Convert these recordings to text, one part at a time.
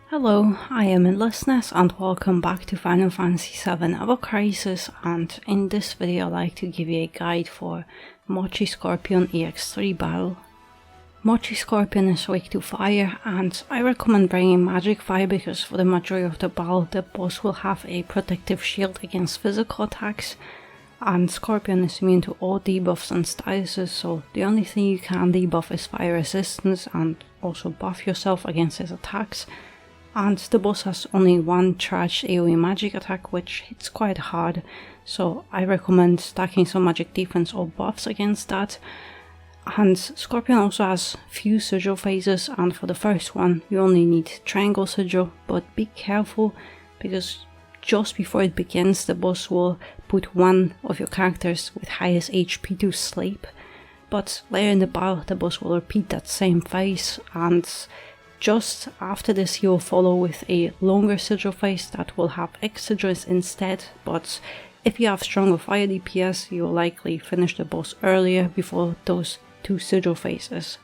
Hello, I am Listeners and welcome back to Final Fantasy VII Ever Crisis, and in this video I'd like to give you a guide for Mochi Scorpion EX3 battle. Mochi Scorpion is weak to fire, and I recommend bringing magic fire because for the majority of the battle the boss will have a protective shield against physical attacks, and Scorpion is immune to all debuffs and statuses, so the only thing you can debuff is fire resistance and also buff yourself against his attacks. And the boss has only one charged AoE magic attack, which hits quite hard, so I recommend stacking some magic defense or buffs against that. And Scorpion also has few sigil phases, and for the first one you only need triangle sigil, but be careful because just before it begins the boss will put one of your characters with highest HP to sleep, but later in the battle the boss will repeat that same phase, and just after this he will follow with a longer sigil phase that will have X sigils instead, but if you have stronger fire DPS you will likely finish the boss earlier before those two sigil phases.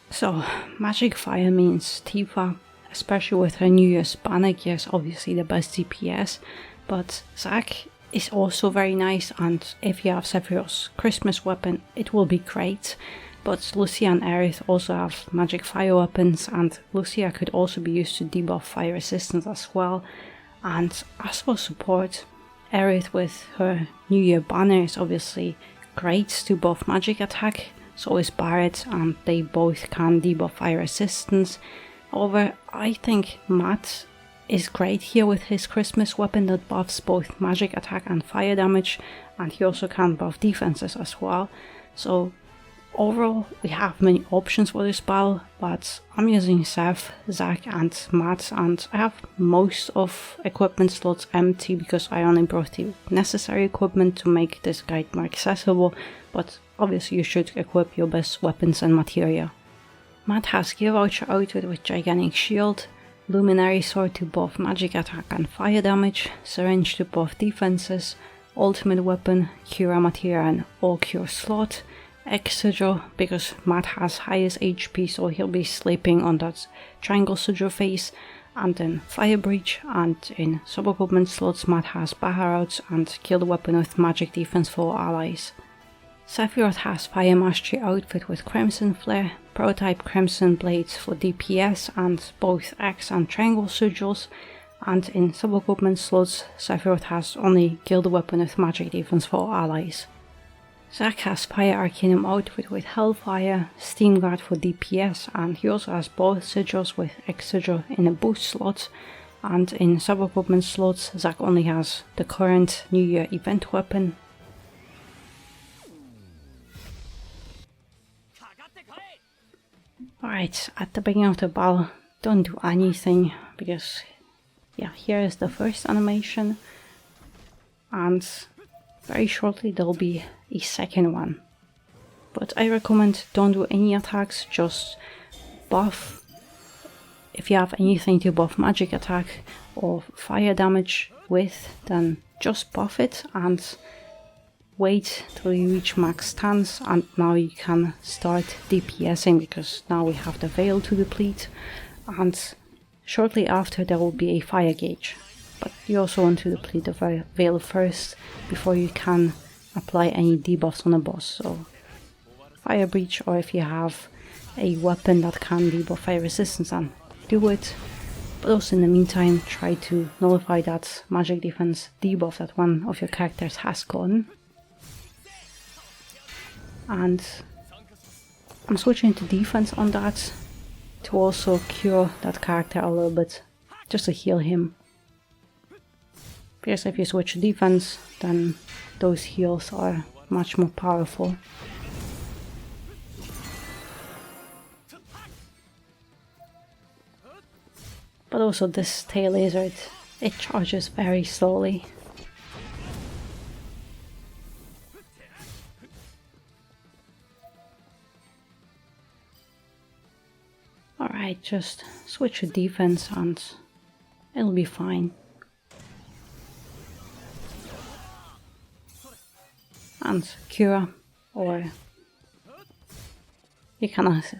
So magic fire means Tifa, especially with her New Year's banner gear, is obviously the best DPS, but Zack is also very nice, and if you have Sephiroth's Christmas weapon it will be great. But Lucia and Aerith also have magic fire weapons, and Lucia could also be used to debuff fire resistance as well. And as for support, Aerith with her New Year banner is obviously great to buff magic attack, so is Barret, and they both can debuff fire resistance. However, I think Matt is great here with his Christmas weapon that buffs both magic attack and fire damage, and he also can buff defenses as well. So overall, we have many options for this battle, but I'm using Seth, Zack and Matt, and I have most of equipment slots empty because I only brought the necessary equipment to make this guide more accessible, but obviously you should equip your best weapons and materia. Matt has Gear Voucher outfit with Gigantic Shield, Luminary Sword to buff magic attack and fire damage, Syringe to buff defenses, Ultimate Weapon, Cura materia and All Cure slot, X sigil because Matt has highest HP, so he'll be sleeping on that triangle sigil phase, and then Fire Breach, and in sub-equipment slots Matt has Baharauts and Kill the Weapon with magic defense for allies. Sephiroth has Fire Mastery outfit with Crimson Flare, Prototype Crimson Blades for DPS and both X and triangle sigils, and in sub-equipment slots Sephiroth has only Kill the Weapon with magic defense for allies. Zack has Fire Arcanum outfit with Hellfire, Steam Guard for DPS, and he also has both sigils with X sigil in a boost slot, and in sub-equipment slots Zack only has the current New Year event weapon. Alright, at the beginning of the battle don't do anything because yeah, here is the first animation, and very shortly there'll be a second one. But I recommend don't do any attacks, just buff. If you have anything to buff magic attack or fire damage with, then just buff it and wait till you reach max stance, and now you can start DPSing because now we have the Veil to deplete, and shortly after there will be a fire gauge. But you also want to deplete the Veil first before you can apply any debuffs on the boss, so Fire Breach, or if you have a weapon that can debuff fire resistance, then do it. But also in the meantime try to nullify that magic defense debuff that one of your characters has gotten. And I'm switching to defense on that to also cure that character a little bit, just to heal him. Because if you switch to defense, then those heals are much more powerful. But also this tail lizard, it charges very slowly. Alright, just switch to defense and it'll be fine. And Cura, or you cannot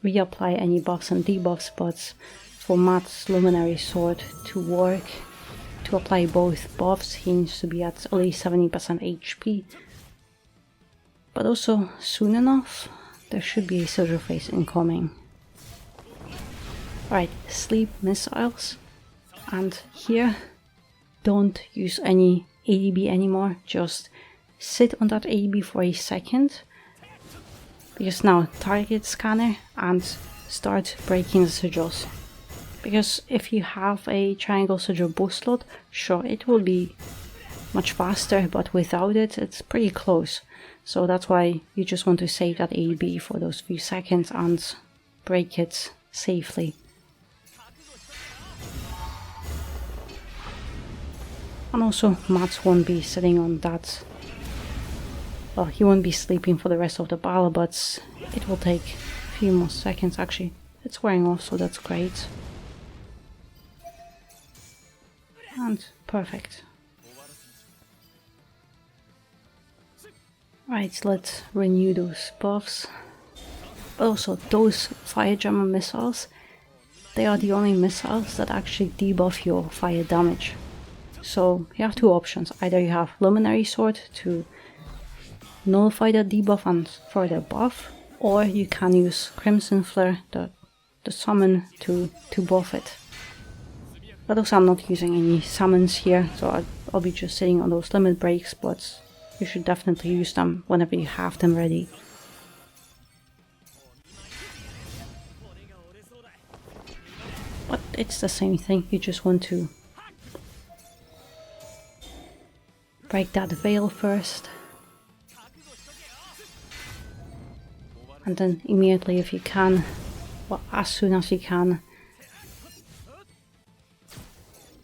reapply any buffs and debuffs, but for Matt's Luminary Sword to work, to apply both buffs, he needs to be at least 70% HP. But also, soon enough, there should be a Scissor Face incoming. Right, sleep missiles. And here, don't use any ADB anymore, just sit on that ADB for a second. Because now, target scanner and start breaking the sigils. Because if you have a triangle sigil boost slot, sure, it will be much faster, but without it, it's pretty close. So that's why you just want to save that ADB for those few seconds and break it safely. And also, Matt won't be sitting on that. Well, he won't be sleeping for the rest of the battle, but it will take a few more seconds. Actually, it's wearing off, so that's great. And perfect. Right, let's renew those buffs. But also, those fire jammer missiles, they are the only missiles that actually debuff your fire damage. So you have two options. Either you have Luminary Sword to nullify that debuff and further buff, or you can use Crimson Flare, the summon, to buff it. But also I'm not using any summons here, so I'll be just sitting on those limit breaks, but you should definitely use them whenever you have them ready. But it's the same thing, you just want to break that veil first. And then immediately, if you can, well, as soon as you can,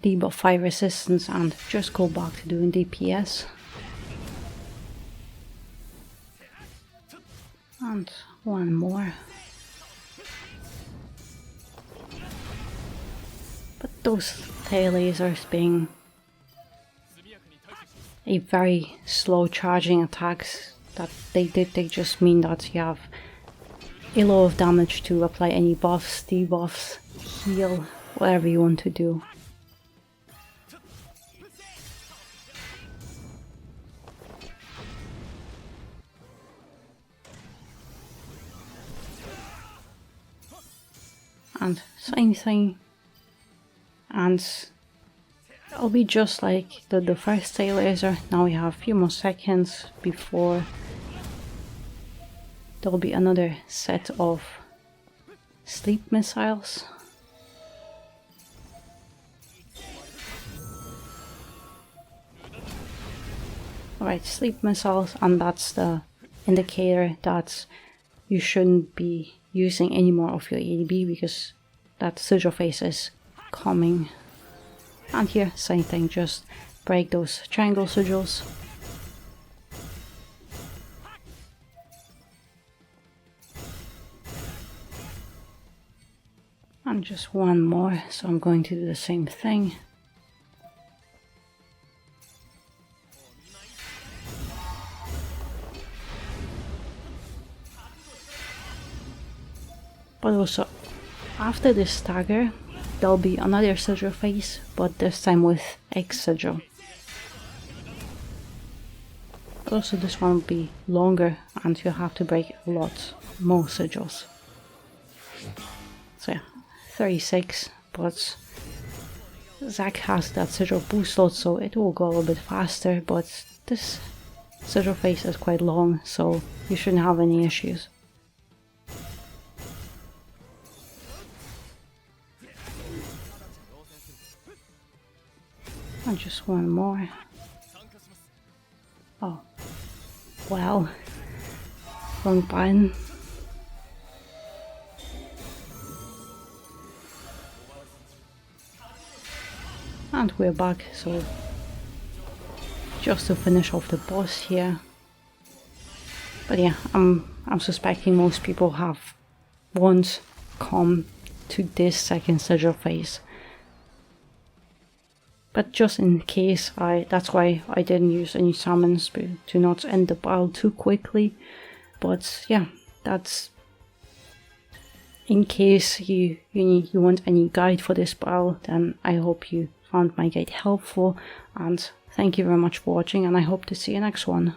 debuff fire resistance and just go back to doing DPS. And one more. But those tail lasers being a very slow charging attacks that they just mean that you have a lot of damage to apply any buffs, debuffs, heal, whatever you want to do. And same thing, and it'll be just like the first tail laser. Now we have a few more seconds before there'll be another set of sleep missiles. Alright, sleep missiles, and that's the indicator that you shouldn't be using any more of your ADB because that sigil face is coming. And here, same thing, just break those triangle sigils. And just one more, so I'm going to do the same thing. But also, after this stagger, there'll be another sigil phase, but this time with X sigil. But also this one will be longer, and you'll have to break a lot more sigils. So yeah, 36, but Zack has that sigil boost slot, so it will go a little bit faster, but this sigil phase is quite long, so you shouldn't have any issues. And just one more. Oh, well, wrong button. And we're back, so just to finish off the boss here. But yeah, I'm suspecting most people won't come to this second sigil phase. But just in case, that's why I didn't use any summons, to not end the battle too quickly. But yeah, that's in case you want any guide for this spell, then I hope you found my guide helpful, and thank you very much for watching, and I hope to see you next one.